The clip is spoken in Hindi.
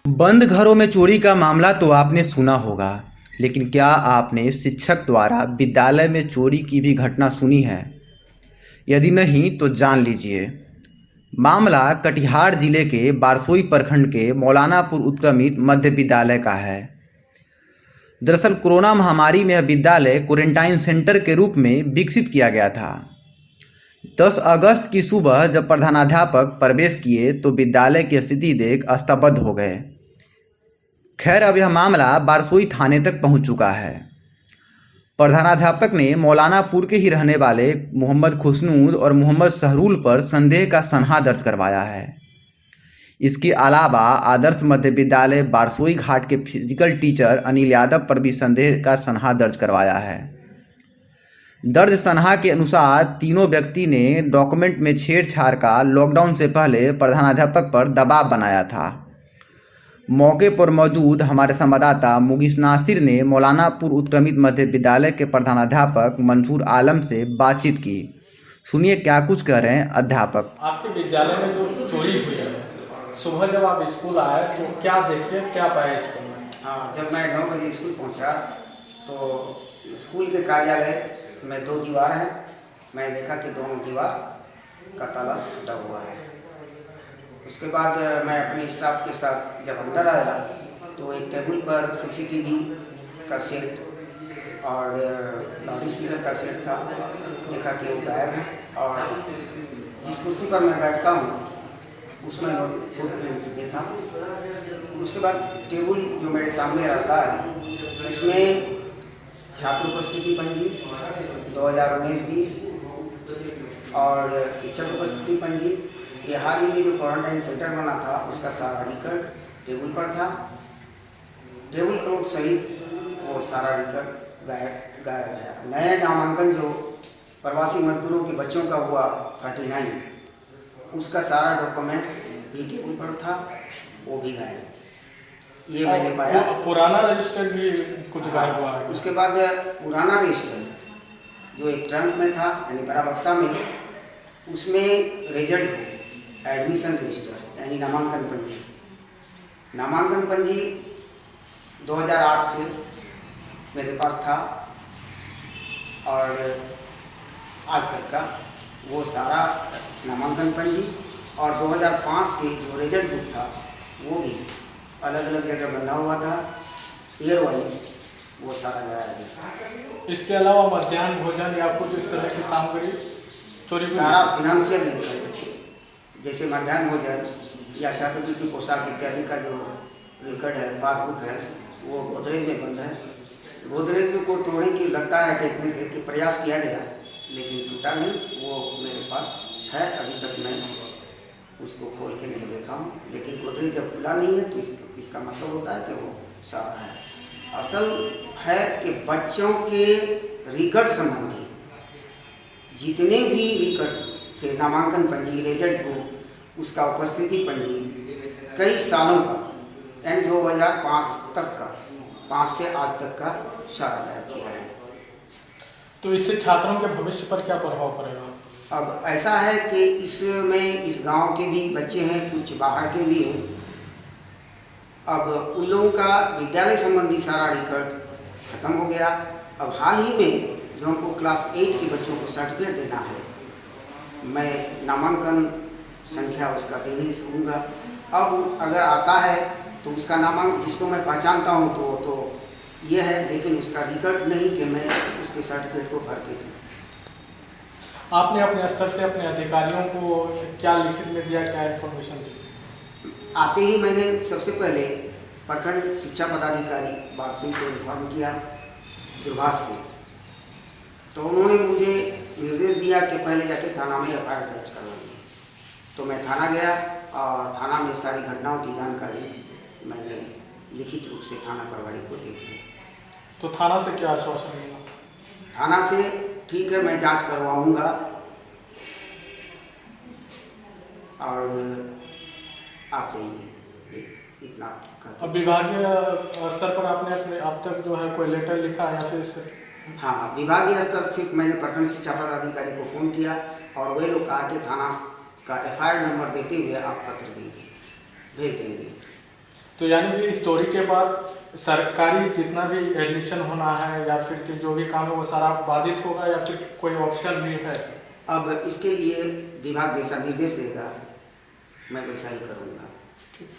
बंद घरों में चोरी का मामला तो आपने सुना होगा, लेकिन क्या आपने शिक्षक द्वारा विद्यालय में चोरी की भी घटना सुनी है? यदि नहीं तो जान लीजिए। मामला कटिहार जिले के बारसोई प्रखंड के मौलानापुर उत्क्रमित मध्य विद्यालय का है। दरअसल कोरोना महामारी में यह विद्यालय क्वारंटाइन सेंटर के रूप में विकसित किया गया था। 10 अगस्त की सुबह जब प्रधानाध्यापक प्रवेश किए तो विद्यालय की स्थिति देख स्तब्ध हो गए। खैर, अब यह मामला बारसोई थाने तक पहुंच चुका है। प्रधानाध्यापक ने मौलानापुर के ही रहने वाले मोहम्मद खुशनूद और मोहम्मद सहरूल पर संदेह का सनहा दर्ज करवाया है। इसके अलावा आदर्श मध्य विद्यालय बारसोई घाट के फिजिकल टीचर अनिल यादव पर भी संदेह का सनहा दर्ज करवाया है। दर्ज सनहा के अनुसार तीनों व्यक्ति ने डॉक्यूमेंट में छेड़छाड़ का लॉकडाउन से पहले प्रधानाध्यापक पर दबाव बनाया था। मौके पर मौजूद हमारे संवाददाता मुगिस नासिर ने मौलानापुर उत्क्रमित मध्य विद्यालय के प्रधानाध्यापक मंसूर आलम से बातचीत की। सुनिए क्या कुछ कह रहे हैं अध्यापक। आपके विद्यालय में जो चोरी हुई है, सुबह जब आप स्कूल आए तो क्या देखिए, क्या पाए स्कूल में? हाँ, जब मैं 9 बजे स्कूल पहुंचा तो स्कूल के कार्यालय में 2 दीवार हैं। मैं देखा कि दोनों दीवार का ताला टूटा हुआ है। उसके बाद मैं अपने स्टाफ के साथ जब अंदर आया तो एक टेबल पर सीसीटीवी का सेट और लाउड स्पीकर का सेट था। देखा कि वो गायब है और जिस कुर्सी पर मैं बैठता हूँ उसमें फुटप्रिंट्स देखा। उसके बाद टेबल जो मेरे सामने रहता है उसमें छात्र उपस्थिति पंजी 2019-20 और शिक्षक उपस्थिति पंजी, ये हाल ही में जो क्वारंटाइन सेंटर बना था उसका सारा रिकॉर्ड टेबल पर था। टेबल क्लॉथ सहित वो सारा रिकॉर्ड गायब है। नया नामांकन जो प्रवासी मजदूरों के बच्चों का हुआ 39, उसका सारा डॉक्यूमेंट्स भी टेबल पर था, वो भी गायब। ये मैंने पाया। पुराना रजिस्टर भी कुछ गायब हुआ है। उसके बाद पुराना रजिस्टर जो एक ट्रंक में था, यानी बड़ा बक्सा में, उसमें रिजल्ट एडमिशन रजिस्टर यानी नामांकन पंजी 2008 से मेरे पास था और आज तक का वो सारा नामांकन पंजी और 2005 से जो रिजल्ट बुक था वो भी अलग अलग जगह बना हुआ था, ईयर वाइज वो सारा गायब है। इसके अलावा मध्याह्न भोजन या कुछ इस तरह की सामग्री चोरी हुई? सारा फिनेंशियल रिकॉर्ड जैसे मध्याह्न भोजन या छात्रवृत्ति पोशाक इत्यादि का जो रिकॉर्ड है, पासबुक है, वो गोदरेज में बंद है। गोदरेज को तोड़ने की लगता है देखने से कि प्रयास किया गया लेकिन टूटा नहीं, वो मेरे पास है। अभी तक मैं उसको खोल के नहीं देखा हूँ, लेकिन गोदरेज जब खुला नहीं है तो इसका मतलब होता है कि वो सारा है। असल है कि बच्चों के रिकॉर्ड संबंधी जितने भी रिकॉर्ड थे, नामांकन पंजी, रिजल्ट बुक, उसका उपस्थिति पंजी, कई सालों का यानी 2005 तक का, 5 से आज तक का सारा गायब किया है। तो इससे छात्रों के भविष्य पर क्या प्रभाव पड़ेगा? अब ऐसा है कि इसमें इस गांव के भी बच्चे हैं, कुछ बाहर के भी हैं। अब उन लोगों का विद्यालय संबंधी सारा रिकॉर्ड खत्म हो गया। अब हाल ही में जो हमको क्लास 8 के बच्चों को सर्टिफिकेट देना है, मैं नामांकन संख्या उसका दे नहीं सकूँगा। अब अगर आता है तो उसका नामांकन जिसको मैं पहचानता हूँ तो ये है, लेकिन उसका रिकॉर्ड नहीं कि मैं उसके सर्टिफिकेट को भर के दूँ। आपने अपने स्तर से अपने अधिकारियों को क्या लिखित में दिया, क्या इन्फॉर्मेशन दी? आते ही मैंने सबसे पहले प्रखंड शिक्षा पदाधिकारी बारसोई को इन्फॉर्म किया दूरभाष से, तो उन्होंने मुझे निर्देश दिया कि पहले जाके थाना में एफआईआर दर्ज करवाइए। तो मैं थाना गया और थाना में सारी घटनाओं की जानकारी मैंने लिखित रूप से थाना प्रभारी को दे दी। तो थाना से क्या आश्वासन मिला? थाना से ठीक है, मैं जांच करवाऊंगा और आप जाइए, इतना कहते। अब विभागीय स्तर पर आपने अपने अब तक जो है कोई लेटर लिखा है या फिर? हाँ, विभागीय स्तर सिर्फ मैंने प्रखंड शिक्षा पदाधिकारी को फ़ोन किया और वे लोग कहा कि थाना का एफआईआर नंबर देते हुए आप पत्र देंगे, भेज देंगे। तो यानी कि इस चोरी के बाद सरकारी जितना भी एडमिशन होना है या फिर कि जो भी काम है वो सारा बाधित होगा या फिर कोई ऑप्शन भी है? अब इसके लिए विभाग जैसा निर्देश देगा मैं वैसा ही करूँगा। ठीक।